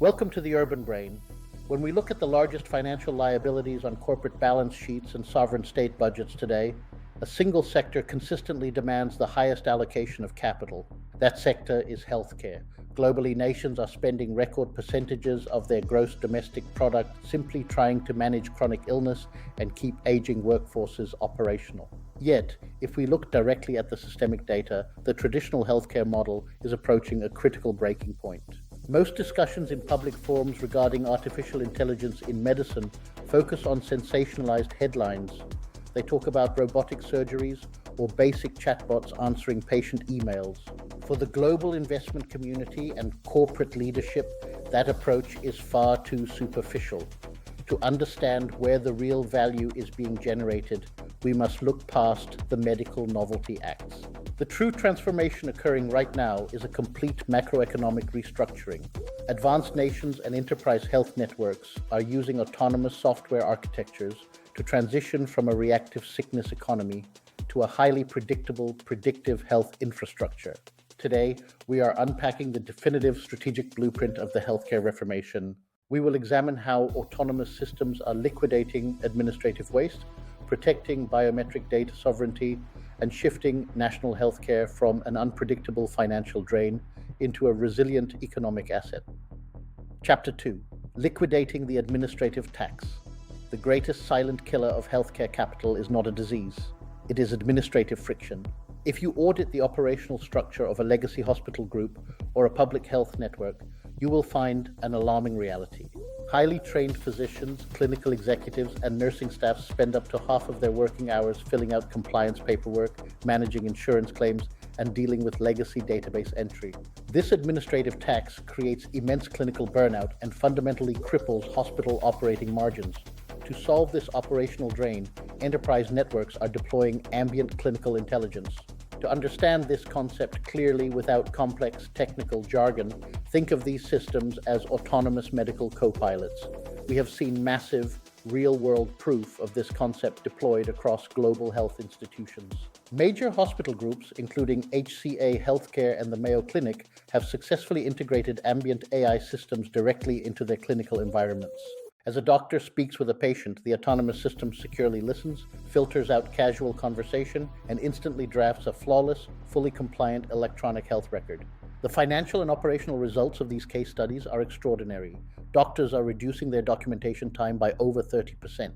Welcome to the Urban Brain. When we look at the largest financial liabilities on corporate balance sheets and sovereign state budgets today, a single sector consistently demands the highest allocation of capital. That sector is healthcare. Globally, nations are spending record percentages of their gross domestic product simply trying to manage chronic illness and keep aging workforces operational. Yet, if we look directly at the systemic data, the traditional healthcare model is approaching a critical breaking point. Most discussions in public forums regarding artificial intelligence in medicine focus on sensationalized headlines. They talk about robotic surgeries or basic chatbots answering patient emails. For the global investment community and corporate leadership, that approach is far too superficial. To understand where the real value is being generated, we must look past the medical novelty acts. The true transformation occurring right now is a complete macroeconomic restructuring. Advanced nations and enterprise health networks are using autonomous software architectures to transition from a reactive sickness economy to a highly predictable, predictive health infrastructure. Today, we are unpacking the definitive strategic blueprint of the healthcare reformation. We will examine how autonomous systems are liquidating administrative waste, protecting biometric data sovereignty, and shifting national healthcare from an unpredictable financial drain into a resilient economic asset. Chapter 2: Liquidating the Administrative Tax. The greatest silent killer of healthcare capital is not a disease, it is administrative friction. If you audit the operational structure of a legacy hospital group or a public health network, you will find an alarming reality. Highly trained physicians, clinical executives, and nursing staff spend up to half of their working hours filling out compliance paperwork, managing insurance claims, and dealing with legacy database entry. This administrative tax creates immense clinical burnout and fundamentally cripples hospital operating margins. To solve this operational drain, enterprise networks are deploying ambient clinical intelligence. To understand this concept clearly without complex technical jargon, think of these systems as autonomous medical co-pilots. We have seen massive, real-world proof of this concept deployed across global health institutions. Major hospital groups, including HCA Healthcare and the Mayo Clinic, have successfully integrated ambient AI systems directly into their clinical environments. As a doctor speaks with a patient, the autonomous system securely listens, filters out casual conversation, and instantly drafts a flawless, fully compliant electronic health record. The financial and operational results of these case studies are extraordinary. Doctors are reducing their documentation time by over 30%.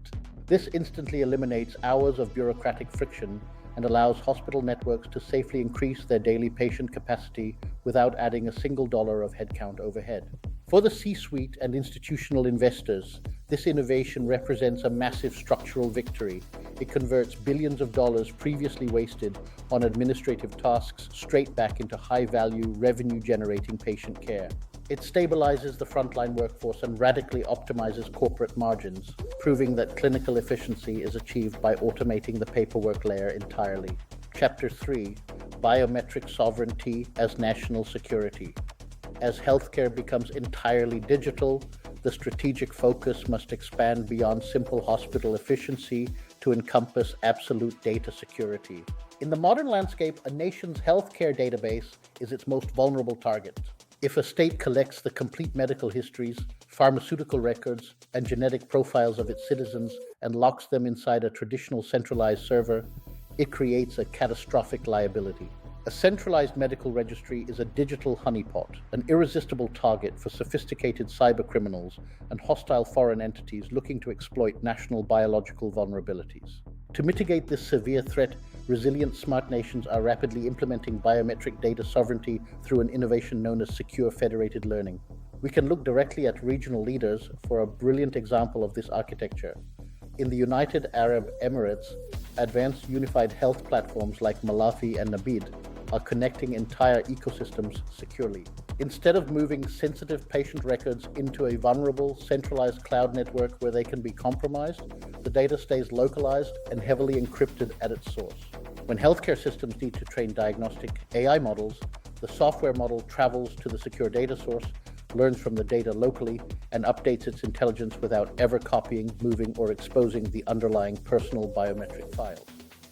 This instantly eliminates hours of bureaucratic friction and allows hospital networks to safely increase their daily patient capacity without adding a single dollar of headcount overhead. For the C-suite and institutional investors, this innovation represents a massive structural victory. It converts billions of dollars previously wasted on administrative tasks straight back into high-value, revenue-generating patient care. It stabilizes the frontline workforce and radically optimizes corporate margins, proving that clinical efficiency is achieved by automating the paperwork layer entirely. Chapter 3: Biometric Sovereignty as National Security. As healthcare becomes entirely digital, the strategic focus must expand beyond simple hospital efficiency to encompass absolute data security. In the modern landscape, a nation's healthcare database is its most vulnerable target. If a state collects the complete medical histories, pharmaceutical records, and genetic profiles of its citizens and locks them inside a traditional centralized server, it creates a catastrophic liability. A centralized medical registry is a digital honeypot, an irresistible target for sophisticated cybercriminals and hostile foreign entities looking to exploit national biological vulnerabilities. To mitigate this severe threat, resilient smart nations are rapidly implementing biometric data sovereignty through an innovation known as secure federated learning. We can look directly at regional leaders for a brilliant example of this architecture. In the United Arab Emirates, advanced unified health platforms like Malafi and Nabid are connecting entire ecosystems securely. Instead of moving sensitive patient records into a vulnerable, centralized cloud network where they can be compromised, the data stays localized and heavily encrypted at its source. When healthcare systems need to train diagnostic AI models, the software model travels to the secure data source, learns from the data locally, and updates its intelligence without ever copying, moving, or exposing the underlying personal biometric files.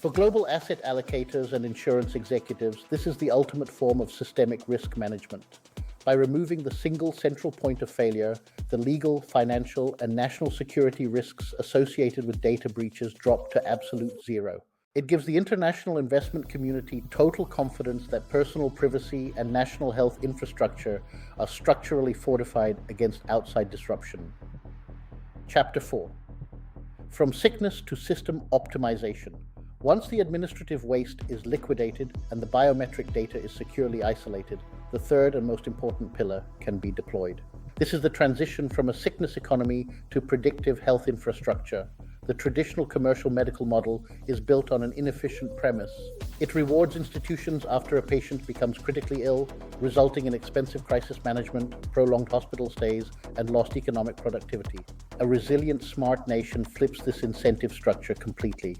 For global asset allocators and insurance executives, this is the ultimate form of systemic risk management. By removing the single central point of failure, the legal, financial, and national security risks associated with data breaches drop to absolute zero. It gives the international investment community total confidence that personal privacy and national health infrastructure are structurally fortified against outside disruption. Chapter 4. From sickness to system optimization. Once the administrative waste is liquidated and the biometric data is securely isolated, the third and most important pillar can be deployed. This is the transition from a sickness economy to predictive health infrastructure. The traditional commercial medical model is built on an inefficient premise. It rewards institutions after a patient becomes critically ill, resulting in expensive crisis management, prolonged hospital stays, and lost economic productivity. A resilient, smart nation flips this incentive structure completely.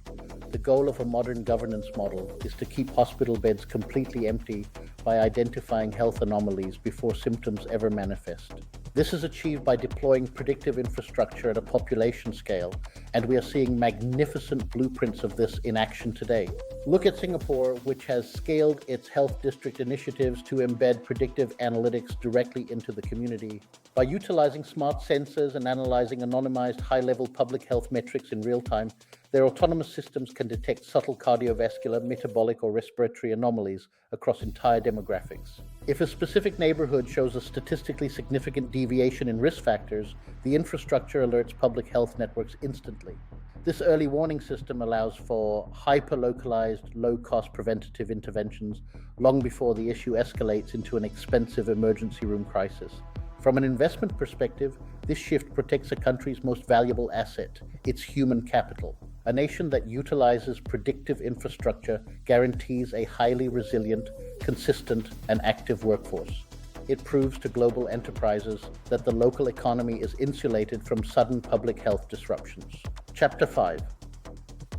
The goal of a modern governance model is to keep hospital beds completely empty by identifying health anomalies before symptoms ever manifest. This is achieved by deploying predictive infrastructure at a population scale, and we are seeing magnificent blueprints of this in action today. Look at Singapore, which has scaled its health district initiatives to embed predictive analytics directly into the community. By utilizing smart sensors and analyzing anonymized high-level public health metrics in real time, their autonomous systems can detect subtle cardiovascular, metabolic, or respiratory anomalies across entire demographics. If a specific neighborhood shows a statistically significant deviation in risk factors, the infrastructure alerts public health networks instantly. This early warning system allows for hyper-localized, low-cost preventative interventions long before the issue escalates into an expensive emergency room crisis. From an investment perspective, this shift protects a country's most valuable asset, its human capital. A nation that utilizes predictive infrastructure guarantees a highly resilient, consistent, and active workforce. It proves to global enterprises that the local economy is insulated from sudden public health disruptions. Chapter 5.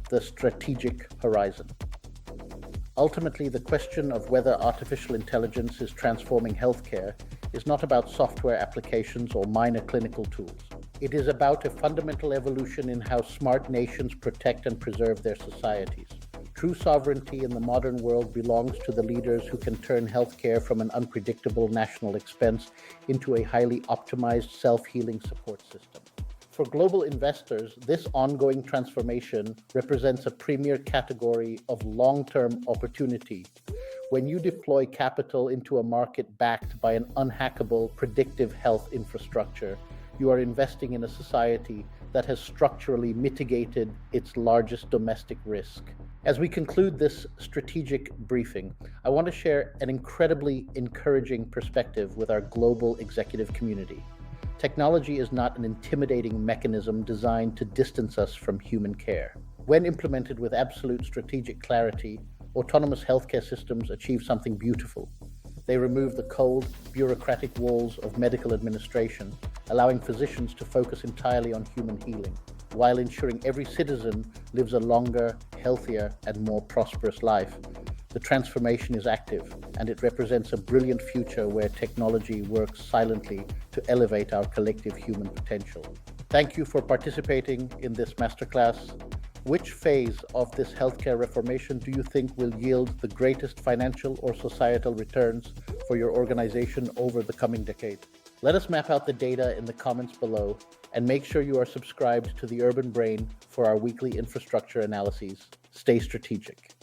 The Strategic Horizon. Ultimately, the question of whether artificial intelligence is transforming healthcare is not about software applications or minor clinical tools. It is about a fundamental evolution in how smart nations protect and preserve their societies. True sovereignty in the modern world belongs to the leaders who can turn healthcare from an unpredictable national expense into a highly optimized self-healing support system. For global investors, this ongoing transformation represents a premier category of long-term opportunity. When you deploy capital into a market backed by an unhackable, predictive health infrastructure, you are investing in a society that has structurally mitigated its largest domestic risk. As we conclude this strategic briefing, I want to share an incredibly encouraging perspective with our global executive community. Technology is not an intimidating mechanism designed to distance us from human care. When implemented with absolute strategic clarity, autonomous healthcare systems achieve something beautiful. They remove the cold, bureaucratic walls of medical administration, allowing physicians to focus entirely on human healing, while ensuring every citizen lives a longer, healthier, and more prosperous life. The transformation is active, and it represents a brilliant future where technology works silently to elevate our collective human potential. Thank you for participating in this masterclass. Which phase of this healthcare reformation do you think will yield the greatest financial or societal returns for your organization over the coming decade? Let us map out the data in the comments below, and make sure you are subscribed to the Urban Brain for our weekly infrastructure analyses. Stay strategic.